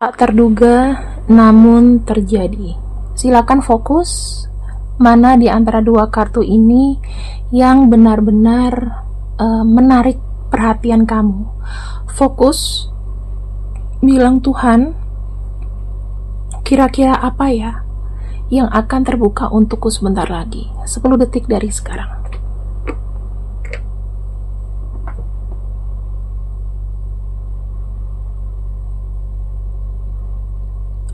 Tak terduga namun terjadi. Silakan fokus mana di antara dua kartu ini yang benar-benar menarik perhatian kamu. Fokus, bilang Tuhan, kira-kira apa ya yang akan terbuka untukku sebentar lagi. 10 detik dari sekarang.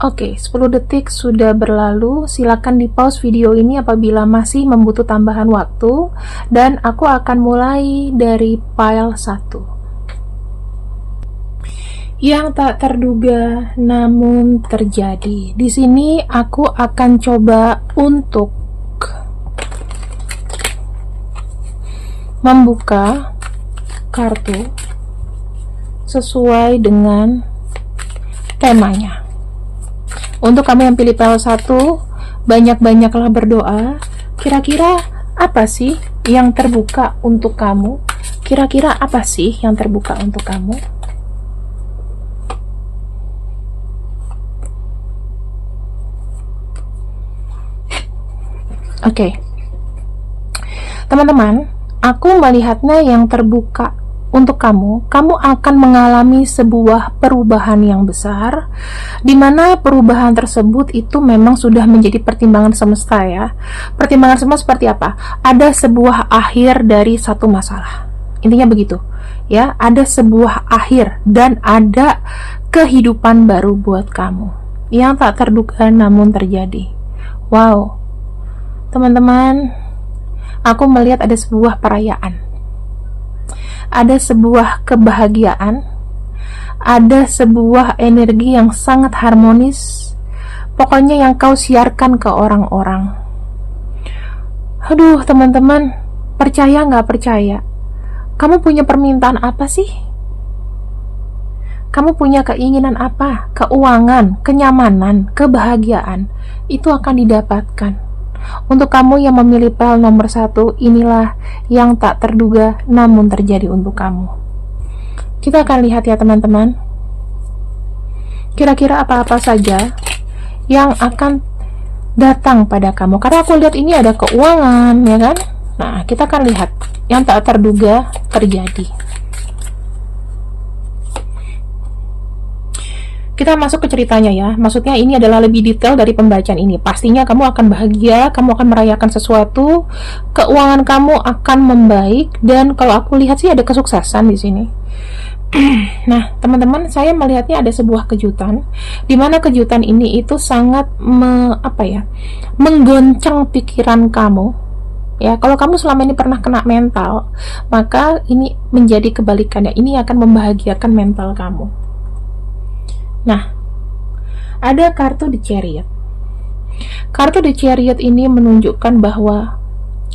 Oke, 10 detik sudah berlalu. Silakan di pause video ini apabila masih membutuh tambahan waktu, dan aku akan mulai dari pile 1. Yang tak terduga namun terjadi. Di sini aku akan coba untuk membuka kartu sesuai dengan temanya. Untuk kamu yang pilih pile 1, banyak-banyaklah berdoa. Kira-kira apa sih yang terbuka untuk kamu? Kira-kira apa sih yang terbuka untuk kamu? Oke. Teman-teman, aku melihatnya yang terbuka untuk kamu akan mengalami sebuah perubahan yang besar, di mana perubahan tersebut itu memang sudah menjadi pertimbangan semesta ya. Pertimbangan semesta seperti apa? Ada sebuah akhir dari satu masalah. Intinya begitu. Ya, ada sebuah akhir dan ada kehidupan baru buat kamu. Yang tak terduga namun terjadi. Wow. Teman-teman, aku melihat ada sebuah perayaan. Ada sebuah kebahagiaan, ada sebuah energi yang sangat harmonis, pokoknya yang kau siarkan ke orang-orang. Aduh teman-teman, percaya nggak percaya, kamu punya permintaan apa sih? Kamu punya keinginan apa? Keuangan, kenyamanan, kebahagiaan, itu akan didapatkan. Untuk kamu yang memilih pile nomor 1, inilah yang tak terduga namun terjadi untuk kamu. Kita akan lihat ya teman-teman, kira-kira apa-apa saja yang akan datang pada kamu. Karena aku lihat ini ada keuangan, ya kan? Nah, kita akan lihat yang tak terduga terjadi. Kita masuk ke ceritanya ya. Maksudnya ini adalah lebih detail dari pembacaan ini. Pastinya kamu akan bahagia, kamu akan merayakan sesuatu, keuangan kamu akan membaik, dan kalau aku lihat sih ada kesuksesan di sini. Nah, teman-teman, saya melihatnya ada sebuah kejutan, di mana kejutan ini itu sangat menggoncang pikiran kamu. Ya, kalau kamu selama ini pernah kena mental, maka ini menjadi kebalikannya. Ini akan membahagiakan mental kamu. Nah, ada kartu The Chariot. Kartu The Chariot ini menunjukkan bahwa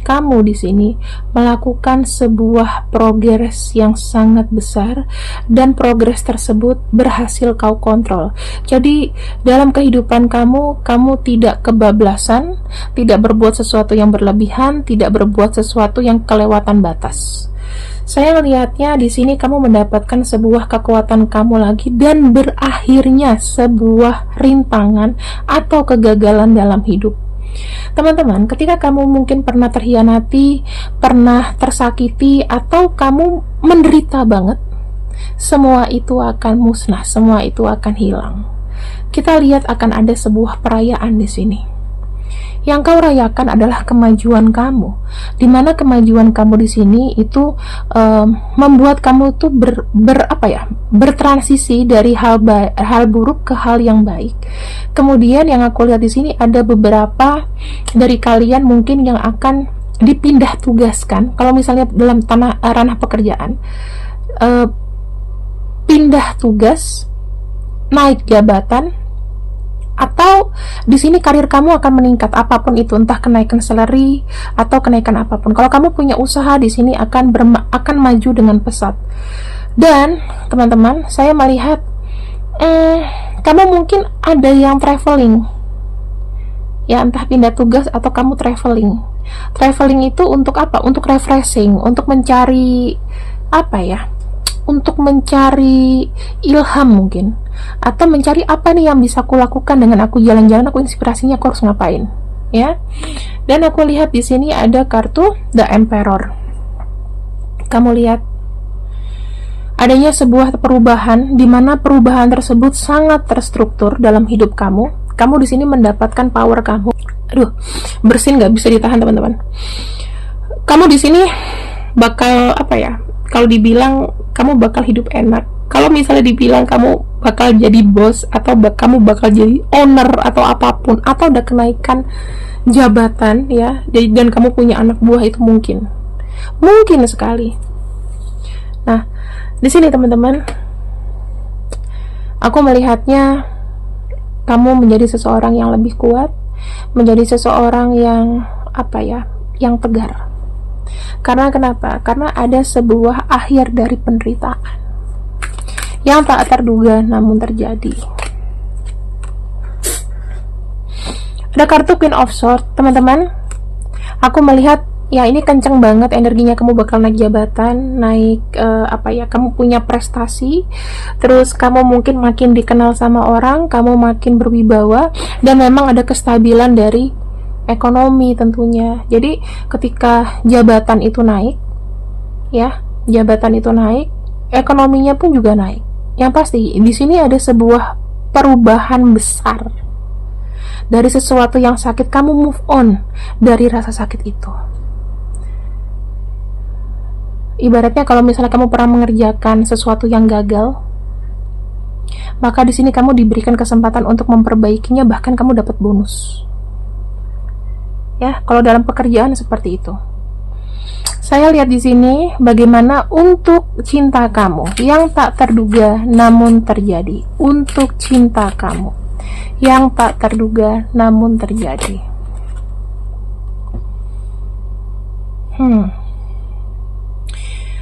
kamu di sini melakukan sebuah progres yang sangat besar, dan progres tersebut berhasil kau kontrol. Jadi, dalam kehidupan kamu tidak kebablasan, tidak berbuat sesuatu yang berlebihan, tidak berbuat sesuatu yang kelewatan batas. Saya melihatnya di sini kamu mendapatkan sebuah kekuatan kamu lagi, dan berakhirnya sebuah rintangan atau kegagalan dalam hidup. Teman-teman, ketika kamu mungkin pernah terhianati, pernah tersakiti, atau kamu menderita banget, semua itu akan musnah, semua itu akan hilang. Kita lihat akan ada sebuah perayaan di sini. Yang kau rayakan adalah kemajuan kamu, dimana kemajuan kamu di sini itu membuat kamu tuh bertransisi dari hal buruk ke hal yang baik. Kemudian yang aku lihat di sini ada beberapa dari kalian mungkin yang akan dipindah tugaskan. Kalau misalnya dalam ranah pekerjaan, pindah tugas, naik jabatan, atau di sini karir kamu akan meningkat, apapun itu, entah kenaikan salary atau kenaikan apapun. Kalau kamu punya usaha di sini akan maju dengan pesat. Dan teman-teman, saya melihat kamu mungkin ada yang traveling, ya, entah pindah tugas atau kamu traveling. Traveling itu untuk apa? Untuk refreshing, untuk mencari untuk mencari ilham mungkin, atau mencari apa nih yang bisa aku lakukan dengan aku jalan-jalan, aku inspirasinya aku harus ngapain, ya. Dan aku lihat di sini ada kartu The Emperor. Kamu lihat adanya sebuah perubahan, di mana perubahan tersebut sangat terstruktur dalam hidup kamu. Kamu di sini mendapatkan power kamu. Aduh, bersin nggak bisa ditahan teman-teman. Kamu di sini bakal apa ya? Kalau dibilang kamu bakal hidup enak. Kalau misalnya dibilang kamu bakal jadi bos, atau kamu bakal jadi owner atau apapun, atau ada kenaikan jabatan ya, dan kamu punya anak buah, itu mungkin sekali. Nah, di sini teman-teman, aku melihatnya kamu menjadi seseorang yang lebih kuat, menjadi seseorang yang apa ya, yang tegar. Karena kenapa? Karena ada sebuah akhir dari penderitaan yang tak terduga namun terjadi. Ada kartu Queen of Swords, teman-teman. Aku melihat ya ini kenceng banget energinya, kamu bakal naik jabatan, naik kamu punya prestasi, terus kamu mungkin makin dikenal sama orang, kamu makin berwibawa, dan memang ada kestabilan dari ekonomi tentunya. Jadi ketika jabatan itu naik, ya, ekonominya pun juga naik. Yang pasti di sini ada sebuah perubahan besar. Dari sesuatu yang sakit, kamu move on dari rasa sakit itu. Ibaratnya kalau misalnya kamu pernah mengerjakan sesuatu yang gagal, maka di sini kamu diberikan kesempatan untuk memperbaikinya, bahkan kamu dapat bonus. Ya, kalau dalam pekerjaan seperti itu. Saya lihat di sini bagaimana untuk cinta kamu yang tak terduga namun terjadi. Untuk cinta kamu yang tak terduga namun terjadi.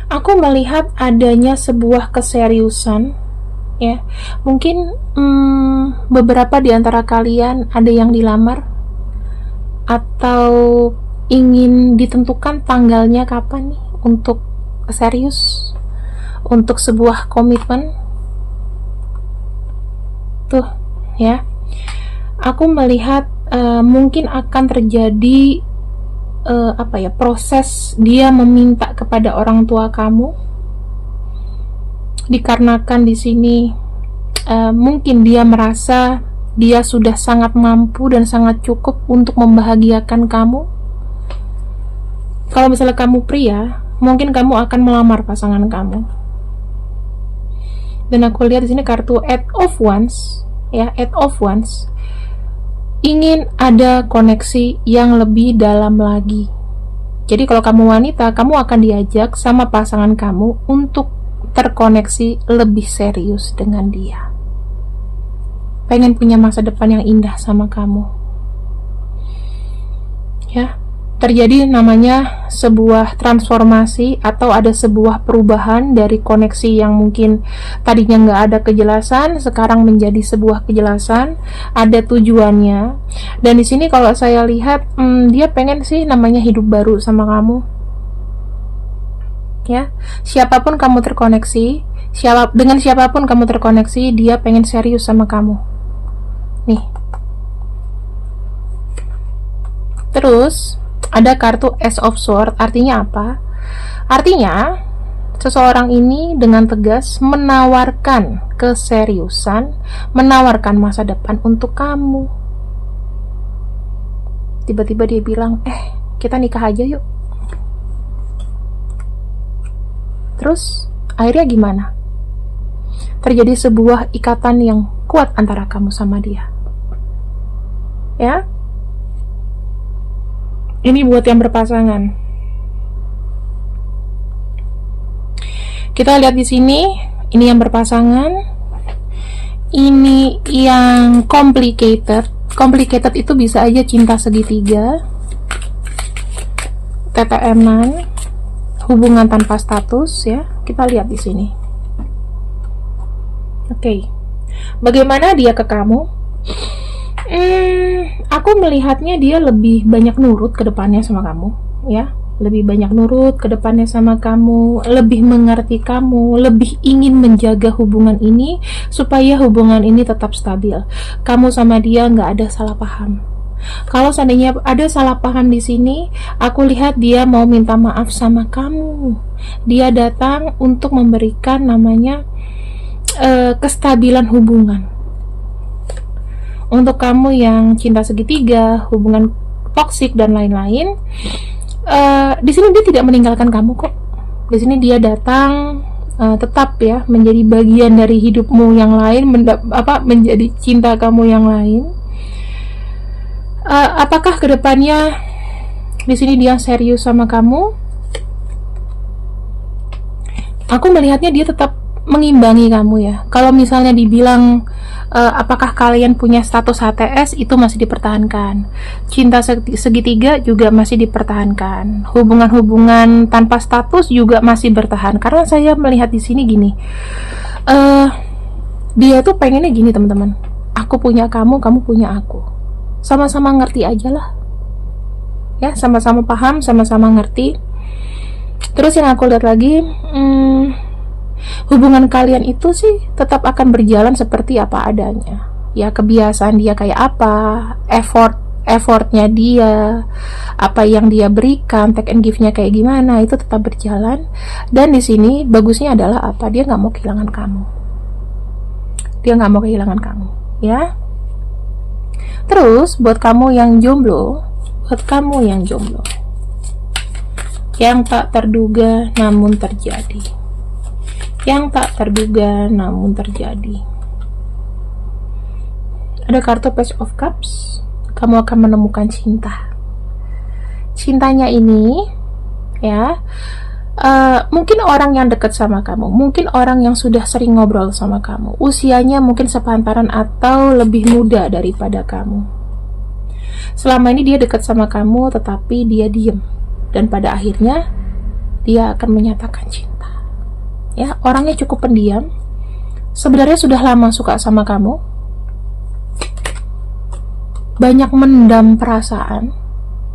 Aku melihat adanya sebuah keseriusan, ya. Mungkin beberapa di antara kalian ada yang dilamar, atau ingin ditentukan tanggalnya kapan nih untuk serius, untuk sebuah komitmen. Tuh, ya. Aku melihat mungkin akan terjadi proses dia meminta kepada orang tua kamu, dikarenakan di sini mungkin dia merasa dia sudah sangat mampu dan sangat cukup untuk membahagiakan kamu. Kalau misalnya kamu pria, mungkin kamu akan melamar pasangan kamu. Dan aku lihat di sini kartu Eight of Wands, ya, Eight of Wands. Ingin ada koneksi yang lebih dalam lagi. Jadi kalau kamu wanita, kamu akan diajak sama pasangan kamu untuk terkoneksi lebih serius dengan dia. Pengen punya masa depan yang indah sama kamu, ya. Terjadi namanya sebuah transformasi, atau ada sebuah perubahan dari koneksi yang mungkin tadinya nggak ada kejelasan, sekarang menjadi sebuah kejelasan, ada tujuannya. Dan di sini kalau saya lihat dia pengen sih namanya hidup baru sama kamu, ya. Siapapun kamu terkoneksi, dengan siapapun kamu terkoneksi, dia pengen serius sama kamu. Nih. Terus ada kartu Ace of Swords. Artinya apa? Artinya seseorang ini dengan tegas menawarkan keseriusan, menawarkan masa depan untuk kamu. Tiba-tiba dia bilang, kita nikah aja yuk. Terus akhirnya gimana? Terjadi sebuah ikatan yang kuat antara kamu sama dia, ya. Ini buat yang berpasangan. Kita lihat di sini, ini yang berpasangan, ini yang complicated. Complicated itu bisa aja cinta segitiga, TTM-an, hubungan tanpa status, ya. Kita lihat di sini. Oke. Bagaimana dia ke kamu? Aku melihatnya dia lebih banyak nurut ke depannya sama kamu, ya. lebih banyak nurut ke depannya sama kamu, lebih mengerti kamu, lebih ingin menjaga hubungan ini supaya hubungan ini tetap stabil. Kamu sama dia nggak ada salah paham. Kalau seandainya ada salah paham di sini, aku lihat dia mau minta maaf sama kamu. Dia datang untuk memberikan namanya kestabilan hubungan. Untuk kamu yang cinta segitiga, hubungan toksik dan lain-lain, di sini dia tidak meninggalkan kamu kok. Di sini dia datang tetap ya menjadi bagian dari hidupmu yang lain, menjadi cinta kamu yang lain. Apakah kedepannya di sini dia serius sama kamu? Aku melihatnya dia tetap mengimbangi kamu ya. Kalau misalnya dibilang apakah kalian punya status HTS, itu masih dipertahankan. Cinta segitiga juga masih dipertahankan. Hubungan-hubungan tanpa status juga masih bertahan. Karena saya melihat di sini gini, dia tuh pengennya gini teman-teman. Aku punya kamu, kamu punya aku. Sama-sama ngerti aja lah. Ya, sama-sama paham, sama-sama ngerti. Terus yang aku lihat lagi, hubungan kalian itu sih tetap akan berjalan seperti apa adanya. Ya, kebiasaan dia kayak apa, effortnya dia, apa yang dia berikan, take and give-nya kayak gimana, itu tetap berjalan. Dan di sini bagusnya adalah apa? Dia nggak mau kehilangan kamu. Dia nggak mau kehilangan kamu, ya. Terus buat kamu yang jomblo, yang tak terduga namun terjadi. Yang tak terduga namun terjadi. Ada kartu Page of Cups. Kamu akan menemukan cinta. Cintanya ini ya, mungkin orang yang dekat sama kamu, mungkin orang yang sudah sering ngobrol sama kamu, usianya mungkin sepantaran atau lebih muda daripada kamu. Selama ini dia dekat sama kamu, tetapi dia diem, dan pada akhirnya dia akan menyatakan cinta. Ya, orangnya cukup pendiam. Sebenarnya sudah lama suka sama kamu. Banyak mendam perasaan,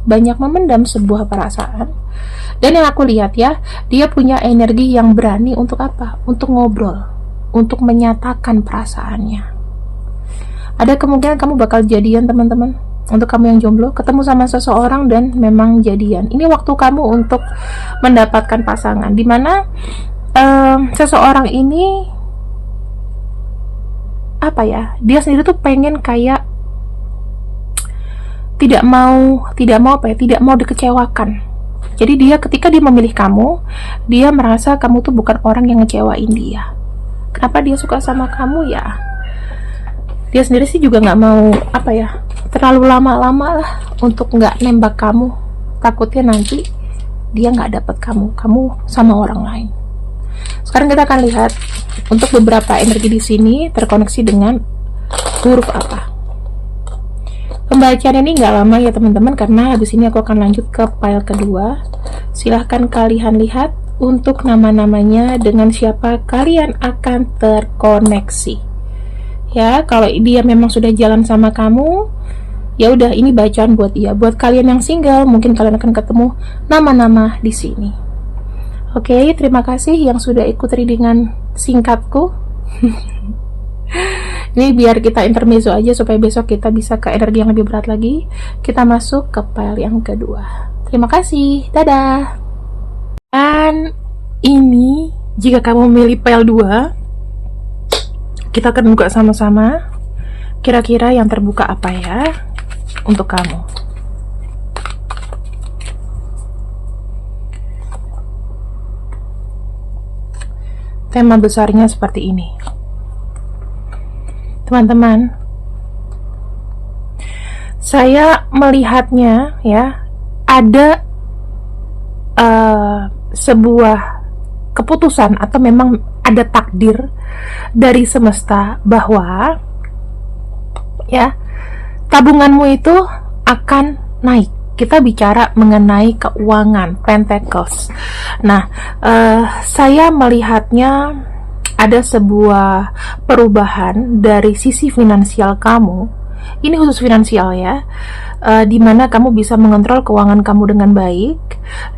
banyak memendam sebuah perasaan. Dan yang aku lihat ya, dia punya energi yang berani untuk apa? Untuk ngobrol, untuk menyatakan perasaannya. Ada kemungkinan kamu bakal jadian teman-teman. Untuk kamu yang jomblo, ketemu sama seseorang dan memang jadian. Ini waktu kamu untuk mendapatkan pasangan, dimana seseorang ini apa ya, dia sendiri tuh pengen kayak tidak mau dikecewakan. Jadi dia ketika dia memilih kamu, dia merasa kamu tuh bukan orang yang ngecewain dia. Kenapa dia suka sama kamu ya? Dia sendiri sih juga nggak mau terlalu lama-lama lah untuk nggak nembak kamu. Takutnya nanti dia nggak dapet kamu sama orang lain. Sekarang kita akan lihat untuk beberapa energi di sini terkoneksi dengan huruf apa. Pembacaan ini nggak lama ya teman-teman, karena habis ini aku akan lanjut ke file kedua. Silahkan kalian lihat untuk nama-namanya dengan siapa kalian akan terkoneksi. Ya, kalau dia memang sudah jalan sama kamu, ya udah, ini bacaan buat dia. Buat kalian yang single, mungkin kalian akan ketemu nama-nama di sini. Oke, terima kasih yang sudah ikut readingan singkatku. Ini biar kita intermezzo aja supaya besok kita bisa ke energi yang lebih berat lagi. Kita masuk ke file yang kedua. Terima kasih, dadah. Dan ini jika kamu memilih file 2, kita akan buka sama-sama. Kira-kira yang terbuka apa ya untuk kamu? Tema besarnya seperti ini. Teman-teman, saya melihatnya ya, ada sebuah keputusan atau memang ada takdir dari semesta bahwa ya, tabunganmu itu akan naik. Kita bicara mengenai keuangan, Pentacles. Nah, saya melihatnya ada sebuah perubahan dari sisi finansial kamu ini khusus finansial ya, dimana kamu bisa mengontrol keuangan kamu dengan baik,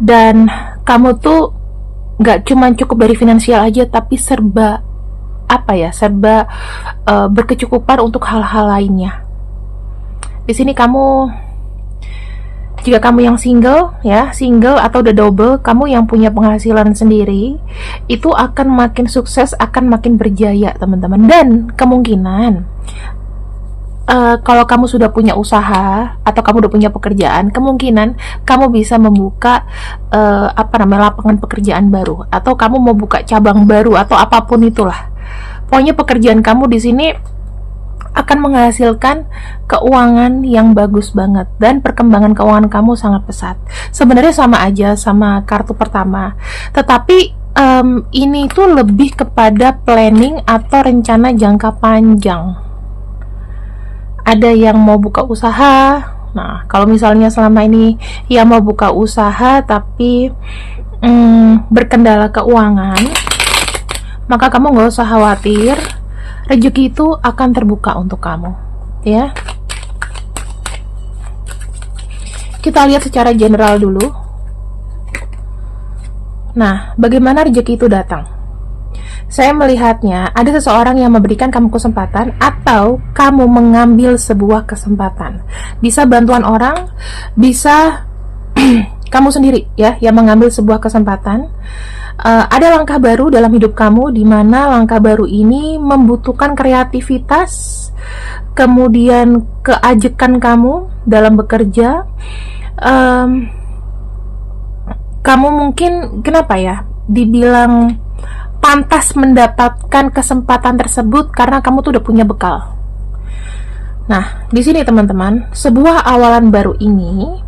dan kamu tuh nggak cuma cukup dari finansial aja, tapi serba berkecukupan untuk hal-hal lainnya. Di sini jika kamu yang single atau udah double, kamu yang punya penghasilan sendiri, itu akan makin sukses, akan makin berjaya teman-teman. Dan kemungkinan kalau kamu sudah punya usaha atau kamu udah punya pekerjaan, kemungkinan kamu bisa membuka lapangan pekerjaan baru, atau kamu mau buka cabang baru, atau apapun itulah. Pokoknya pekerjaan kamu di sini akan menghasilkan keuangan yang bagus banget, dan perkembangan keuangan kamu sangat pesat. Sebenarnya sama aja sama kartu pertama, tetapi ini tuh lebih kepada planning atau rencana jangka panjang. Ada yang mau buka usaha. Nah, kalau misalnya selama ini ya mau buka usaha tapi berkendala keuangan, maka kamu nggak usah khawatir, rezeki itu akan terbuka untuk kamu, ya. Kita lihat secara general dulu. Nah, bagaimana rezeki itu datang? Saya melihatnya ada seseorang yang memberikan kamu kesempatan, atau kamu mengambil sebuah kesempatan. Bisa bantuan orang, bisa kamu sendiri ya yang mengambil sebuah kesempatan. Ada langkah baru dalam hidup kamu, di mana langkah baru ini membutuhkan kreativitas, kemudian keajekan kamu dalam bekerja. Kamu mungkin dibilang pantas mendapatkan kesempatan tersebut karena kamu tuh udah punya bekal. Nah, di sini teman-teman, sebuah awalan baru ini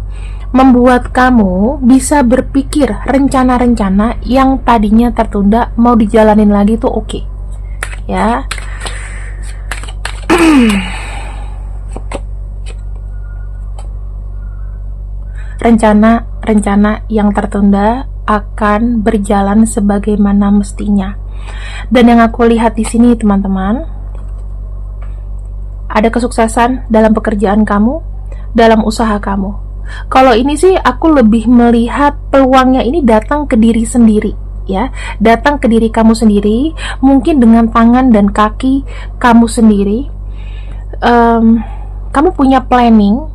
membuat kamu bisa berpikir rencana-rencana yang tadinya tertunda mau dijalanin lagi tuh oke. Ya. Rencana-rencana yang tertunda akan berjalan sebagaimana mestinya. Dan yang aku lihat di sini teman-teman, ada kesuksesan dalam pekerjaan kamu, dalam usaha kamu. Kalau ini sih aku lebih melihat peluangnya ini datang ke diri sendiri, ya, datang ke diri kamu sendiri, mungkin dengan tangan dan kaki kamu sendiri. Kamu punya planning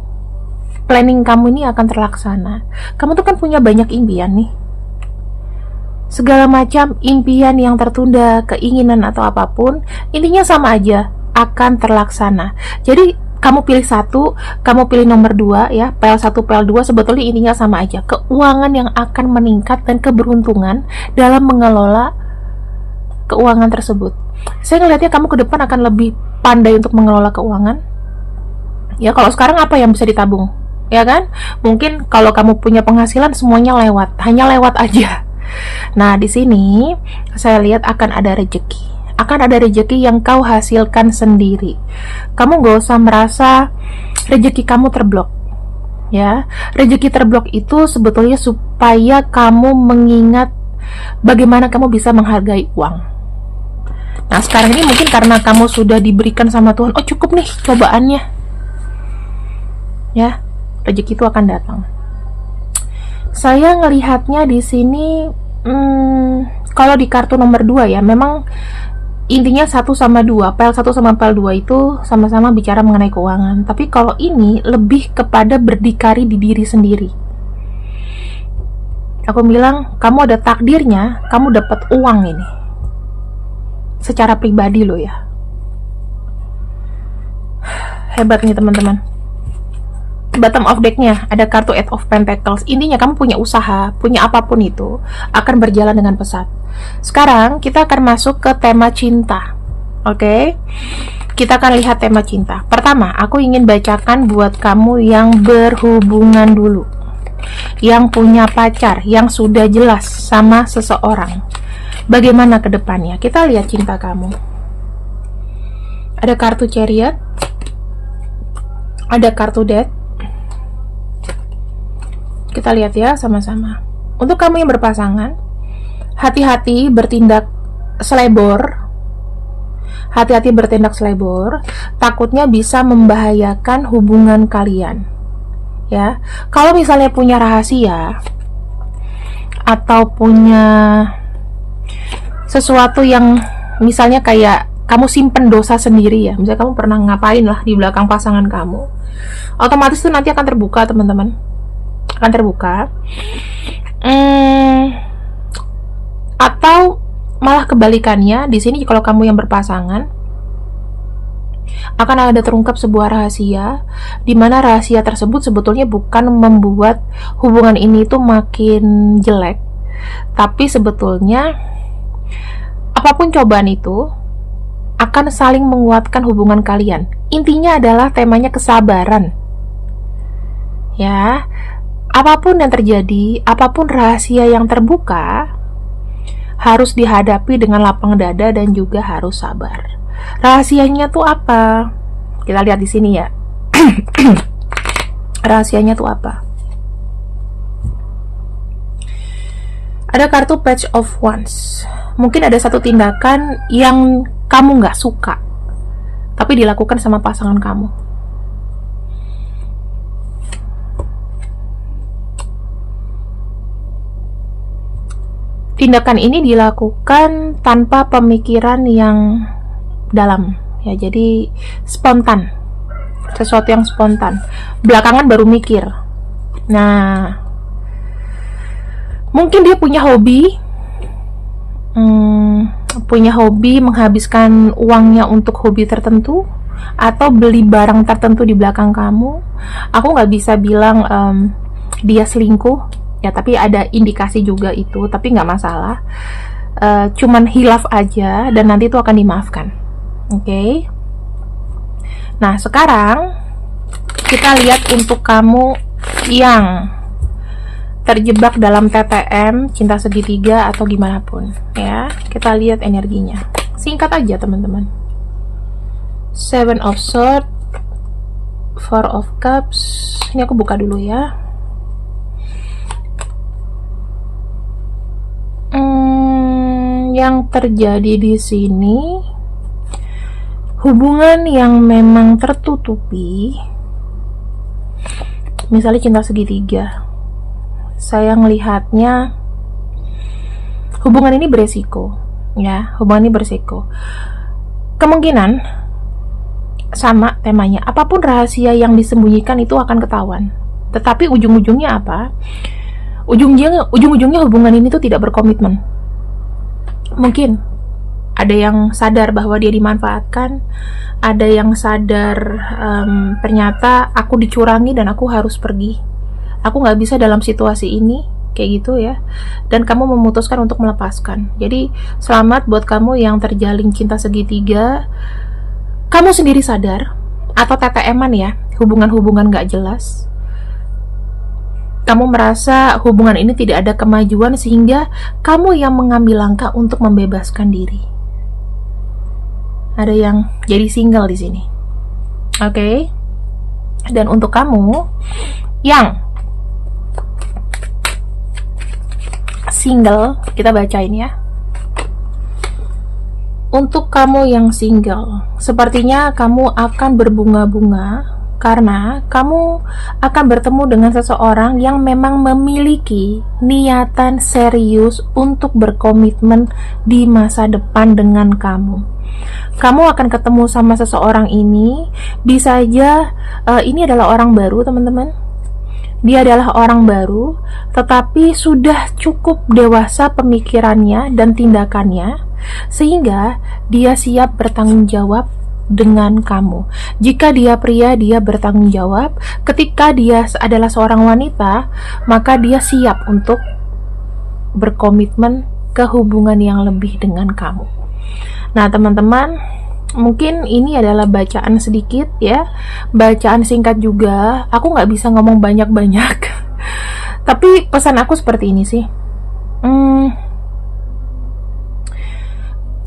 kamu ini akan terlaksana. Kamu tuh kan punya banyak impian nih, segala macam impian yang tertunda, keinginan atau apapun, intinya sama aja akan terlaksana. Jadi kamu pilih satu, kamu pilih nomor 2 ya, PL1, PL2, sebetulnya intinya sama aja. Keuangan yang akan meningkat dan keberuntungan dalam mengelola keuangan tersebut. Saya ngelihatnya kamu ke depan akan lebih pandai untuk mengelola keuangan. Ya, kalau sekarang apa yang bisa ditabung? Ya kan? Mungkin kalau kamu punya penghasilan semuanya hanya lewat aja. Nah, di sini saya lihat akan ada rezeki. Akan ada rezeki yang kau hasilkan sendiri. Kamu gak usah merasa rezeki kamu terblok, ya. Rezeki terblok itu sebetulnya supaya kamu mengingat bagaimana kamu bisa menghargai uang. Nah, sekarang ini mungkin karena kamu sudah diberikan sama Tuhan, oh cukup nih cobaannya, ya, rezeki itu akan datang. Saya ngelihatnya di sini, kalau di kartu nomor 2 ya, memang intinya 1 sama 2, PL1 sama PL2 itu sama-sama bicara mengenai keuangan. Tapi kalau ini lebih kepada berdikari di diri sendiri. Aku bilang, kamu ada takdirnya, kamu dapat uang ini. Secara pribadi loh ya. Hebat nih teman-teman. Bottom of deck-nya ada kartu Eight of Pentacles. Intinya kamu punya usaha, punya apapun itu, akan berjalan dengan pesat. Sekarang kita akan masuk ke tema cinta. Oke? Kita akan lihat tema cinta. Pertama, aku ingin bacakan buat kamu yang berhubungan dulu, yang punya pacar, yang sudah jelas sama seseorang. Bagaimana ke depannya? Kita lihat cinta kamu. Ada kartu Chariot, ada kartu Death. Kita lihat ya sama-sama. Untuk kamu yang berpasangan, hati-hati bertindak selebor. hati-hati bertindak selebor, takutnya bisa membahayakan hubungan kalian. Ya, kalau misalnya punya rahasia atau punya sesuatu yang misalnya kayak kamu simpen dosa sendiri ya, misalnya kamu pernah ngapain lah di belakang pasangan kamu, otomatis itu nanti akan terbuka, teman-teman, akan terbuka. Atau malah kebalikannya, di sini kalau kamu yang berpasangan akan ada terungkap sebuah rahasia, di mana rahasia tersebut sebetulnya bukan membuat hubungan ini tuh makin jelek, tapi sebetulnya apapun cobaan itu akan saling menguatkan hubungan kalian. Intinya adalah temanya kesabaran. Ya, apapun yang terjadi, apapun rahasia yang terbuka, harus dihadapi dengan lapang dada dan juga harus sabar. Rahasianya tuh apa? Kita lihat di sini ya. Rahasianya tuh apa? Ada kartu Page of Wands. Mungkin ada satu tindakan yang kamu nggak suka, tapi dilakukan sama pasangan kamu. Tindakan ini dilakukan tanpa pemikiran yang dalam, ya, jadi spontan, sesuatu yang spontan. Belakangan baru mikir. Nah, mungkin dia punya hobi, menghabiskan uangnya untuk hobi tertentu, atau beli barang tertentu di belakang kamu. Aku nggak bisa bilang dia selingkuh. Ya, tapi ada indikasi juga itu, tapi nggak masalah. Cuman hilaf aja dan nanti itu akan dimaafkan. Oke. Nah, sekarang kita lihat untuk kamu yang terjebak dalam TTM, cinta segitiga atau gimana pun, ya. Kita lihat energinya. Singkat aja, teman-teman. 7 of Swords, 4 of Cups. Ini aku buka dulu ya. Yang terjadi di sini hubungan yang memang tertutupi, misalnya cinta segitiga. Saya melihatnya hubungan ini beresiko, ya, hubungan ini beresiko. Kemungkinan sama temanya, apapun rahasia yang disembunyikan itu akan ketahuan. Tetapi ujung-ujungnya apa? Ujung-ujungnya hubungan ini tuh tidak berkomitmen. Mungkin ada yang sadar bahwa dia dimanfaatkan, ada yang sadar ternyata aku dicurangi dan aku harus pergi, aku nggak bisa dalam situasi ini, kayak gitu ya, dan kamu memutuskan untuk melepaskan. Jadi selamat buat kamu yang terjalin cinta segitiga. Kamu sendiri sadar, atau TTM-an ya, hubungan-hubungan nggak jelas. Kamu merasa hubungan ini tidak ada kemajuan sehingga kamu yang mengambil langkah untuk membebaskan diri. Ada yang jadi single di sini. Oke. Dan untuk kamu yang single, kita bacain ya. Untuk kamu yang single, sepertinya kamu akan berbunga-bunga karena kamu akan bertemu dengan seseorang yang memang memiliki niatan serius untuk berkomitmen di masa depan dengan kamu. Kamu akan ketemu sama seseorang ini, bisa aja ini adalah orang baru, teman-teman. Dia adalah orang baru, tetapi sudah cukup dewasa pemikirannya dan tindakannya, sehingga dia siap bertanggung jawab dengan kamu. Jika dia pria, dia bertanggung jawab. Ketika dia adalah seorang wanita, maka dia siap untuk berkomitmen ke hubungan yang lebih dengan kamu. Nah, teman-teman, mungkin ini adalah bacaan sedikit ya, bacaan singkat juga. Aku nggak bisa ngomong banyak-banyak, tapi pesan aku seperti ini sih.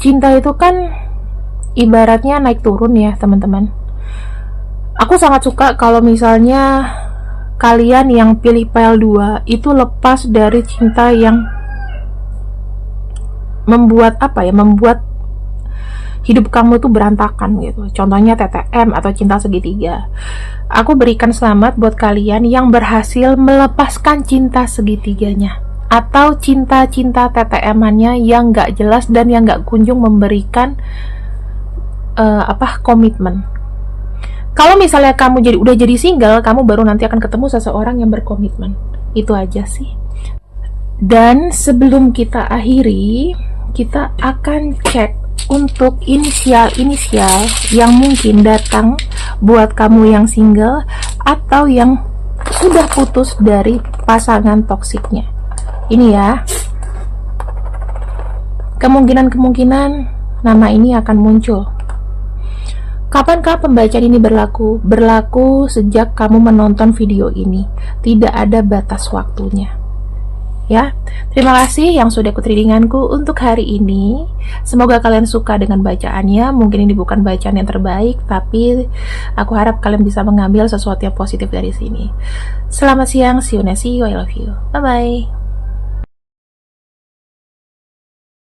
Cinta itu kan ibaratnya naik turun ya, teman-teman. Aku sangat suka kalau misalnya kalian yang pilih PL2 itu lepas dari cinta yang membuat hidup kamu tuh berantakan gitu. Contohnya TTM atau cinta segitiga. Aku berikan selamat buat kalian yang berhasil melepaskan cinta segitiganya atau cinta-cinta TTM-annya yang gak jelas dan yang gak kunjung memberikan komitmen. Kalau misalnya kamu udah jadi single, kamu baru nanti akan ketemu seseorang yang berkomitmen. Itu aja sih. Dan sebelum kita akhiri, kita akan cek untuk inisial-inisial yang mungkin datang buat kamu yang single atau yang sudah putus dari pasangan toksiknya. Ini ya, kemungkinan nama ini akan muncul. Kapankah pembacaan ini berlaku? Berlaku sejak kamu menonton video ini. Tidak ada batas waktunya. Ya, terima kasih yang sudah ikut readinganku untuk hari ini. Semoga kalian suka dengan bacaannya. Mungkin ini bukan bacaan yang terbaik, tapi aku harap kalian bisa mengambil sesuatu yang positif dari sini. Selamat siang, see you next, see you, I love you. Bye-bye.